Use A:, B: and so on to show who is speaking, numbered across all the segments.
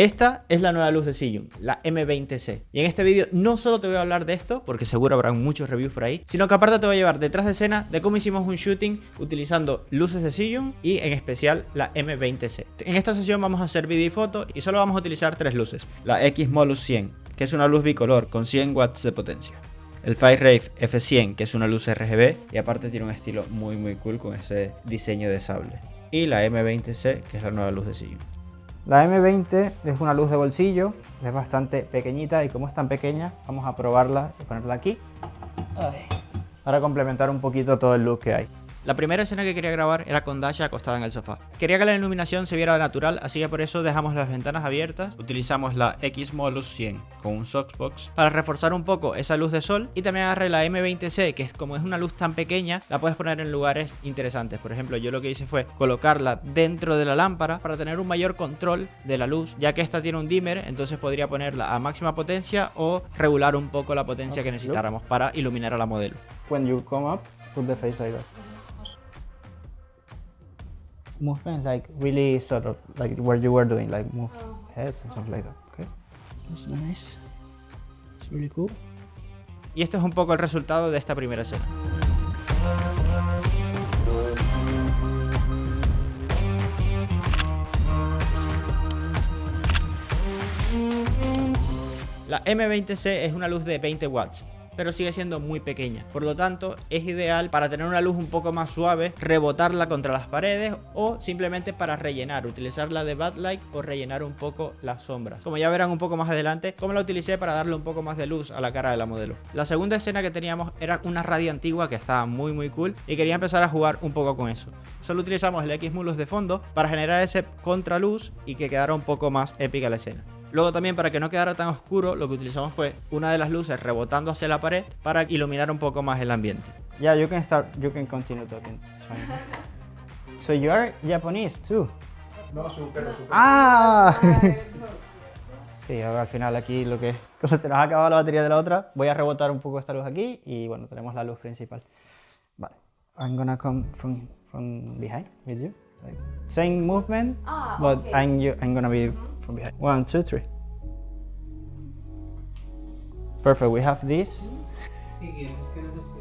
A: Esta es la nueva luz de Zhiyun, la M20C. Y en este vídeo no solo te voy a hablar de esto, porque seguro habrá muchos reviews por ahí, sino que aparte te voy a llevar detrás de escena de cómo hicimos un shooting utilizando luces de Zhiyun y en especial la M20C. En esta sesión vamos a hacer vídeo y foto y solo vamos a utilizar tres luces. La X-Molus 100, que es una luz bicolor con 100 watts de potencia. El Firewave F100, que es una luz RGB y aparte tiene un estilo muy cool con ese diseño de sable. Y la M20C, que es la nueva luz de Zhiyun. La M20 es una luz de bolsillo, es bastante pequeñita y como es tan pequeña, vamos a probarla y ponerla aquí para complementar un poquito todo el look que hay. La primera escena que quería grabar era con Dasha acostada en el sofá. Quería que la iluminación se viera natural, así que por eso dejamos las ventanas abiertas. Utilizamos la X-Molus 100 con un softbox para reforzar un poco esa luz de sol. Y también agarré la M20C, que como es una luz tan pequeña, la puedes poner en lugares interesantes. Por ejemplo, yo lo que hice fue colocarla dentro de la lámpara para tener un mayor control de la luz, ya que esta tiene un dimmer, entonces podría ponerla a máxima potencia o regular un poco la potencia que necesitáramos para iluminar a la modelo. When you come up, put the face like that. Movement like really sort of like what you were doing, like move heads and stuff like that. Okay, that's nice. It's really cool. Y esto es un poco el resultado de esta primera escena. La M20C es una luz de 20 watts. Pero sigue siendo muy pequeña, por lo tanto es ideal para tener una luz un poco más suave, rebotarla contra las paredes o simplemente para rellenar, utilizarla de backlight o rellenar un poco las sombras. Como ya verán un poco más adelante, como la utilicé para darle un poco más de luz a la cara de la modelo. La segunda escena que teníamos era una radio antigua que estaba muy cool y quería empezar a jugar un poco con eso. Solo utilizamos el X-Molus de fondo para generar ese contraluz y que quedara un poco más épica la escena. Luego también, para que no quedara tan oscuro, lo que utilizamos fue una de las luces rebotando hacia la pared para iluminar un poco más el ambiente. Yeah, you can continue talking. So you are Japanese too?
B: No, súper.
A: Ah. Sí, al final aquí como se nos ha acabado la batería de la otra, voy a rebotar un poco esta luz aquí y bueno, tenemos la luz principal. Vale. I'm gonna come from behind with you. Like, same movement, but okay. I'm gonna be from behind. 1, 2, 3. Perfect. We have this.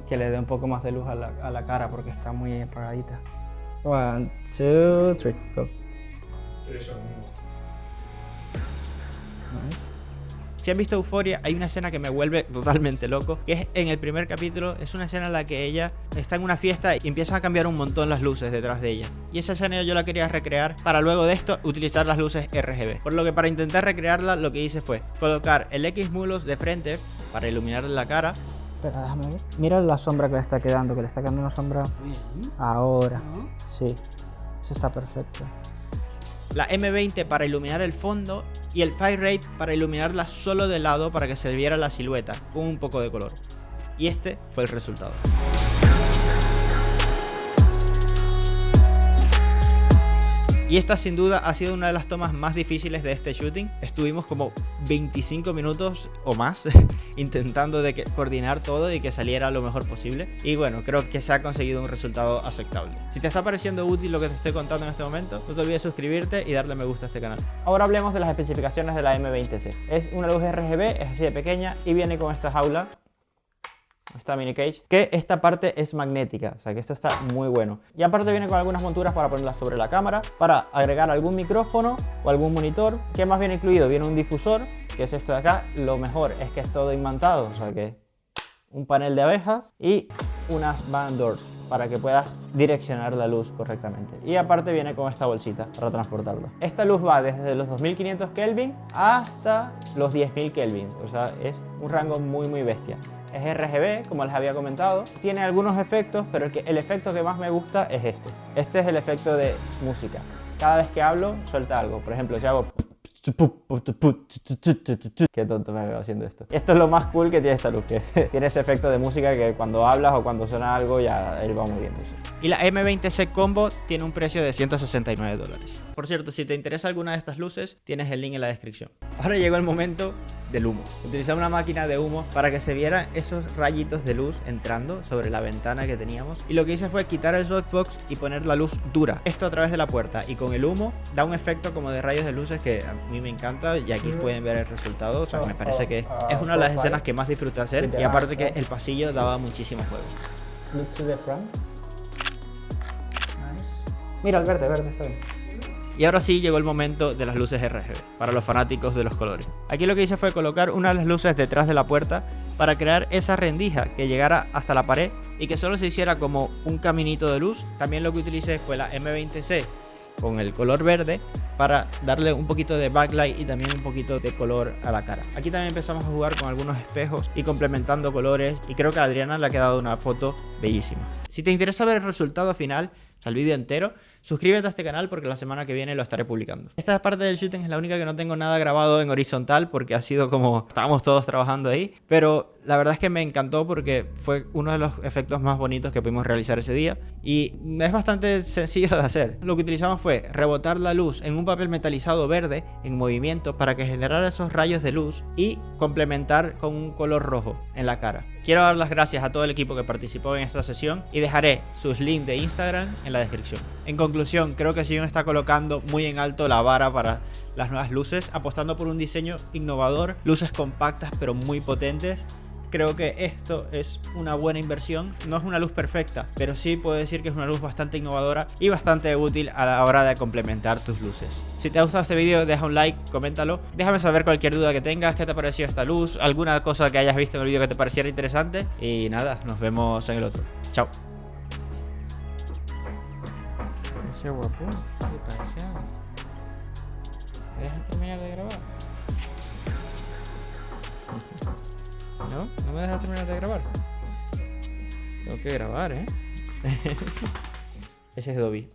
A: Que le dé un poco más de luz a la cara porque está muy apagadita. 1, 2, 3. Go.
B: 3 segundos.
A: Nice. Si han visto Euphoria, hay una escena que me vuelve totalmente loco, que es en el primer capítulo. Es una escena en la que ella está en una fiesta y empiezan a cambiar un montón las luces detrás de ella. Y esa escena yo la quería recrear para luego de esto utilizar las luces RGB. Por lo que para intentar recrearla lo que hice fue colocar el X-Molus de frente para iluminarle la cara. Espera, déjame ver. Mira la sombra que le está quedando, una sombra ahora. Sí, eso está perfecto. La M20 para iluminar el fondo y el Firewave para iluminarla solo de lado para que se viera la silueta con un poco de color. Y este fue el resultado. Y esta sin duda ha sido una de las tomas más difíciles de este shooting. Estuvimos como 25 minutos o más intentando coordinar todo y que saliera lo mejor posible. Y bueno, creo que se ha conseguido un resultado aceptable. Si te está pareciendo útil lo que te estoy contando en este momento, no te olvides suscribirte y darle me gusta a este canal. Ahora hablemos de las especificaciones de la M20C. Es una luz RGB, es así de pequeña y viene con esta jaula. Esta mini cage, que esta parte es magnética, o sea que esto está muy bueno. Y aparte viene con algunas monturas para ponerlas sobre la cámara, para agregar algún micrófono o algún monitor. ¿Qué más viene incluido? Viene un difusor, que es esto de acá. Lo mejor es que es todo imantado, o sea que un panel de abejas y unas band doors para que puedas direccionar la luz correctamente. Y aparte viene con esta bolsita para transportarla. Esta luz va desde los 2500 Kelvin hasta los 10.000 Kelvin, o sea es un rango muy bestia. Es RGB, como les había comentado. Tiene algunos efectos, pero el efecto que más me gusta es este. Este es el efecto de música. Cada vez que hablo, suelta algo. Por ejemplo, si hago... Qué tonto me veo haciendo esto. Esto es lo más cool que tiene esta luz, que tiene ese efecto de música que cuando hablas o cuando suena algo ya él va moviéndose. Y la M20C Combo tiene un precio de $169. Por cierto, si te interesa alguna de estas luces, tienes el link en la descripción. Ahora llegó el momento del humo. Utilizamos una máquina de humo para que se vieran esos rayitos de luz entrando sobre la ventana que teníamos. Y lo que hice fue quitar el softbox y poner la luz dura. Esto a través de la puerta. Y con el humo da un efecto como de rayos de luces que a mí me encanta. Y aquí pueden ver el resultado. O sea, me parece que es una de las escenas que más disfruté hacer. Y aparte que el pasillo daba muchísimo juego.
C: Look to the front. Nice. Mira el verde, está bien.
A: Y ahora sí llegó el momento de las luces RGB, para los fanáticos de los colores. Aquí lo que hice fue colocar una de las luces detrás de la puerta para crear esa rendija que llegara hasta la pared y que solo se hiciera como un caminito de luz. También lo que utilicé fue la M20C con el color verde para darle un poquito de backlight y también un poquito de color a la cara. Aquí también empezamos a jugar con algunos espejos y complementando colores, y creo que a Adriana le ha quedado una foto bellísima. Si te interesa ver el resultado final, o sea, el vídeo entero, suscríbete a este canal porque la semana que viene lo estaré publicando. Esta parte del shooting es la única que no tengo nada grabado en horizontal porque ha sido como estábamos todos trabajando ahí, pero la verdad es que me encantó porque fue uno de los efectos más bonitos que pudimos realizar ese día y es bastante sencillo de hacer. Lo que utilizamos fue rebotar la luz en un papel metalizado verde en movimiento para que generara esos rayos de luz y complementar con un color rojo en la cara. Quiero dar las gracias a todo el equipo que participó en esta sesión y dejaré sus links de Instagram en la descripción. En conclusión, creo que Zhiyun está colocando muy en alto la vara para las nuevas luces, apostando por un diseño innovador, luces compactas pero muy potentes. Creo que esto es una buena inversión. No es una luz perfecta, pero sí puedo decir que es una luz bastante innovadora y bastante útil a la hora de complementar tus luces. Si te ha gustado este vídeo, deja un like, coméntalo. Déjame saber cualquier duda que tengas, qué te ha parecido esta luz, alguna cosa que hayas visto en el vídeo que te pareciera interesante. Y nada, nos vemos en el otro. Chao. Qué guapo, qué pasa. ¿Me dejas terminar de grabar? ¿No? ¿No me dejas terminar de grabar? Tengo que grabar, ¿eh? Ese es Dobby.